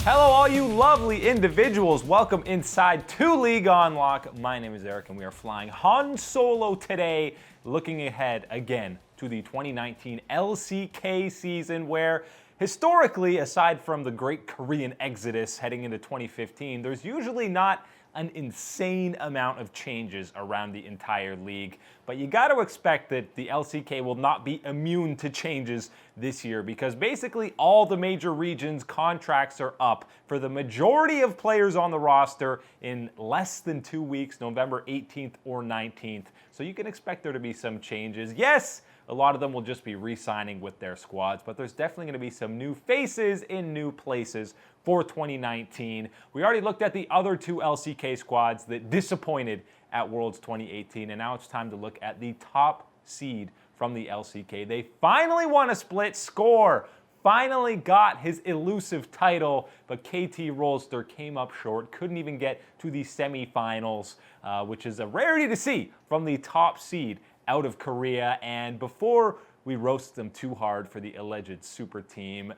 Hello, all you lovely individuals. Welcome inside to League on Lock. My name is Eric, and we are flying Han Solo today, looking ahead again to the 2019 LCK season, where historically, aside from the great Korean exodus heading into 2015, there's usually not an insane amount of changes around the entire league. But you got to expect that the LCK will not be immune to changes this year, because basically all the major regions' contracts are up for the majority of players on the roster in less than 2 weeks, November 18th or 19th. So you can expect there to be some changes. Yes, a lot of them will just be re-signing with their squads, but there's definitely going to be some new faces in new places for 2019. We already looked at the other two LCK squads that disappointed at Worlds 2018, and now it's time to look at the top seed from the LCK. They finally won a split. Score finally got his elusive title, but KT Rolster came up short, couldn't even get to the semifinals, which is a rarity to see from the top seed out of Korea. And before we roast them too hard for the alleged super team,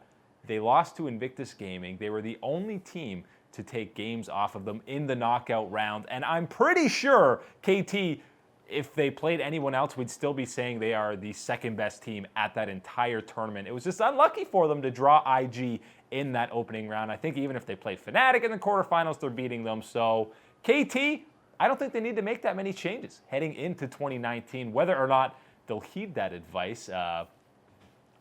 they lost to Invictus Gaming. They were the only team to take games off of them in the knockout round. And I'm pretty sure KT, if they played anyone else, would still be saying they are the second best team at that entire tournament. It was just unlucky for them to draw IG in that opening round. I think even if they played Fnatic in the quarterfinals, they're beating them. So KT, I don't think they need to make that many changes heading into 2019. Whether or not they'll heed that advice,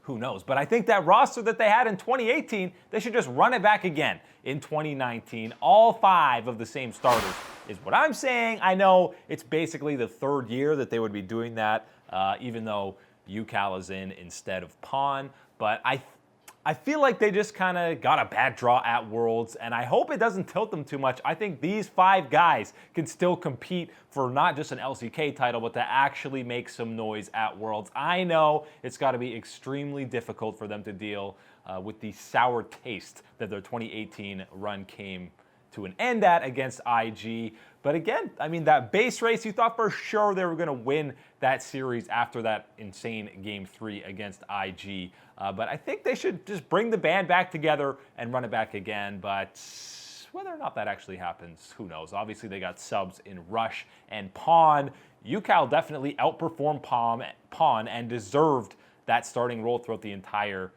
who knows? But I think that roster that they had in 2018, they should just run it back again in 2019. All 5 of the same starters is what I'm saying. I know it's basically the 3rd year that they would be doing that, even though UCal is in instead of Pawn. But I feel like they just kind of got a bad draw at Worlds, and I hope it doesn't tilt them too much. I think these 5 guys can still compete for not just an LCK title, but to actually make some noise at Worlds. I know it's got to be extremely difficult for them to deal with the sour taste that their 2018 run came to an end at against IG. But again, I mean, that base race, you thought for sure they were going to win that series after that insane Game 3 against IG. But I think they should just bring the band back together and run it back again. But whether or not that actually happens, who knows? Obviously, they got subs in Rush and Pawn. UCal definitely outperformed Pawn and deserved that starting role throughout the entire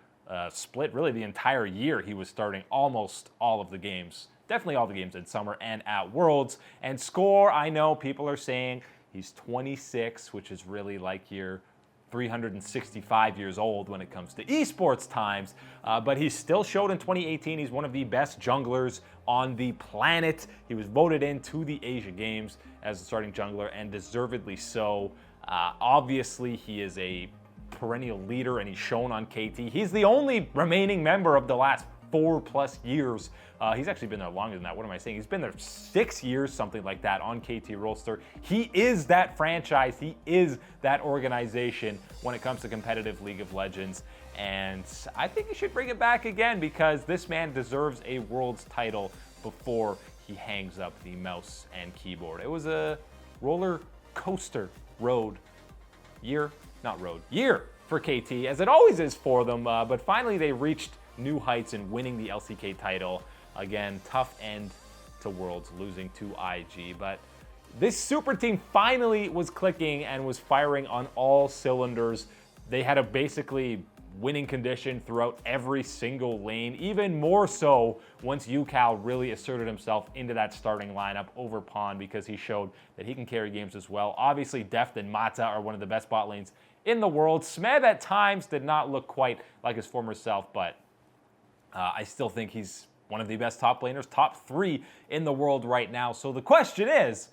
split. Really, the entire year he was starting almost all of the games. Definitely all the games in Summer and at Worlds. And Score, I know people are saying he's 26, which is really like you're 365 years old when it comes to esports times. But he still showed in 2018 he's one of the best junglers on the planet. He was voted into the Asia Games as the starting jungler, and deservedly so. Obviously, he is a perennial leader, and he's shown on KT. He's the only remaining member of the last 4+ years. He's actually been there longer than that. What am I saying? He's been there 6 years, something like that, on KT Rolster. He is that franchise. He is that organization when it comes to competitive League of Legends. And I think he should bring it back again, because this man deserves a Worlds title before he hangs up the mouse and keyboard. It was a roller coaster year for KT, as it always is for them. But finally they reached new heights in winning the LCK title. Again, tough end to Worlds, losing to IG. But this super team finally was clicking and was firing on all cylinders. They had a basically winning condition throughout every single lane, even more so once UCal really asserted himself into that starting lineup over Pawn, because he showed that he can carry games as well. Obviously, Deft and Mata are one of the best bot lanes in the world. Smeb at times did not look quite like his former self, but I still think he's one of the best top laners, top 3 in the world right now. So the question is,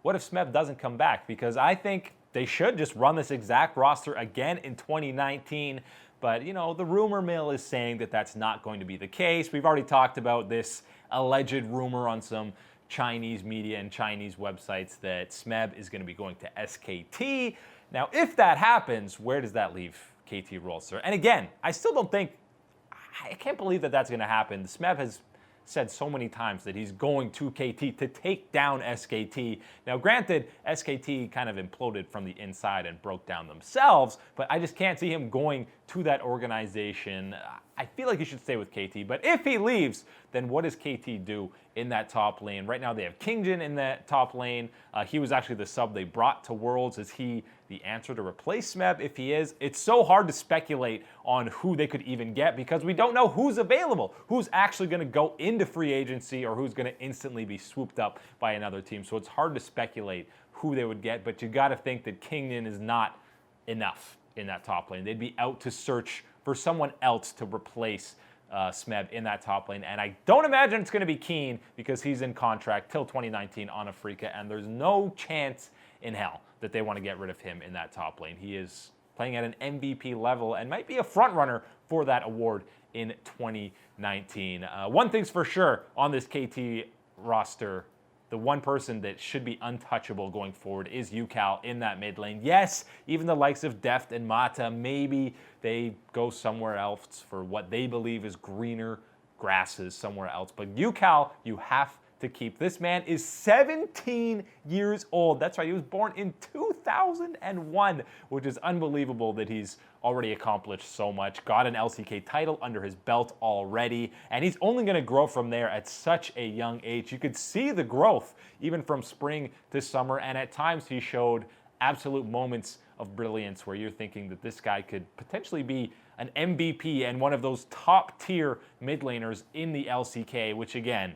what if Smeb doesn't come back? Because I think they should just run this exact roster again in 2019. But, you know, the rumor mill is saying that that's not going to be the case. We've already talked about this alleged rumor on some Chinese media and Chinese websites that Smeb is going to be going to SKT. Now, if that happens, where does that leave KT Rolster? And again, I can't believe that that's going to happen. Smeb has said so many times that he's going to KT to take down SKT. Now, granted, SKT kind of imploded from the inside and broke down themselves, but I just can't see him going to that organization. I feel like he should stay with KT. But if he leaves, then what does KT do in that top lane? Right now they have Kingjin in that top lane. He was actually the sub they brought to Worlds. Is he the answer to replace Smeb? If he is, it's so hard to speculate on who they could even get because we don't know who's available, who's actually going to go into free agency or who's going to instantly be swooped up by another team. So it's hard to speculate who they would get, but you got to think that Kingjin is not enough in that top lane. They'd be out to search for someone else to replace Smeb in that top lane. And I don't imagine it's going to be Keen because he's in contract till 2019 on Afrika, and there's no chance in hell that they want to get rid of him in that top lane. He is playing at an MVP level and might be a front runner for that award in 2019. One thing's for sure on this KT roster, the one person that should be untouchable going forward is UCal in that mid lane. Yes, even the likes of Deft and Mata, maybe they go somewhere else for what they believe is greener grasses somewhere else. But UCal, you have to keep. This man is 17 years old. That's right, he was born in 2001, which is unbelievable that he's already accomplished so much. Got an LCK title under his belt already, and he's only going to grow from there at such a young age. You could see the growth even from spring to summer, and at times he showed absolute moments of brilliance where you're thinking that this guy could potentially be an MVP and one of those top tier mid laners in the LCK, which again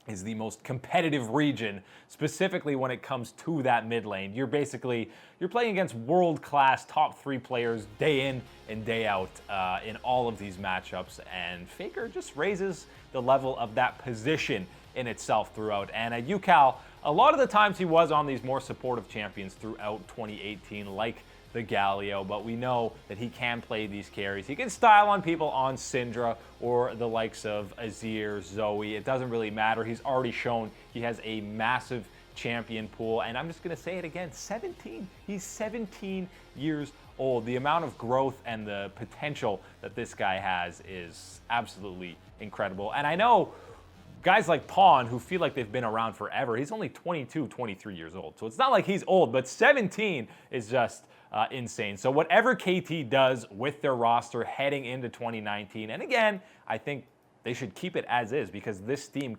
is the most competitive region, specifically when it comes to that mid lane. You're playing against world-class top 3 players day in and day out in all of these matchups, and Faker just raises the level of that position in itself throughout. And at UCal, a lot of the times he was on these more supportive champions throughout 2018, like the Galio, but we know that he can play these carries. He can style on people on Syndra or the likes of Azir, Zoe. It doesn't really matter. He's already shown he has a massive champion pool, and I'm just going to say it again, 17. He's 17 years old. The amount of growth and the potential that this guy has is absolutely incredible. And I know guys like Pawn, who feel like they've been around forever, he's only 22, 23 years old. So it's not like he's old, but 17 is just insane. So whatever KT does with their roster heading into 2019, and again, I think they should keep it as is because this team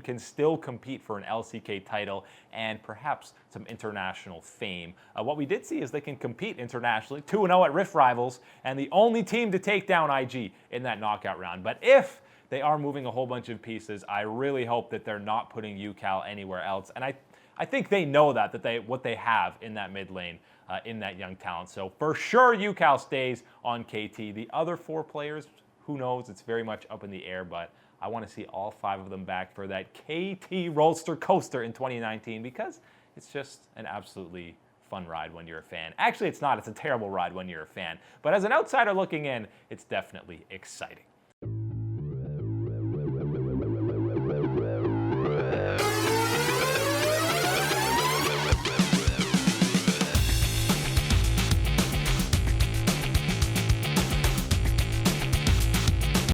can still compete for an LCK title and perhaps some international fame. What we did see is they can compete internationally, 2-0 at Rift Rivals, and the only team to take down IG in that knockout round. But if they are moving a whole bunch of pieces, I really hope that they're not putting UCal anywhere else. And I think they know that what they have in that mid lane, in that young talent. So for sure, UCal stays on KT. The other 4 players, who knows? It's very much up in the air, but I want to see all 5 of them back for that KT Rolster coaster in 2019 because it's just an absolutely fun ride when you're a fan. Actually, it's not. It's a terrible ride when you're a fan. But as an outsider looking in, it's definitely exciting.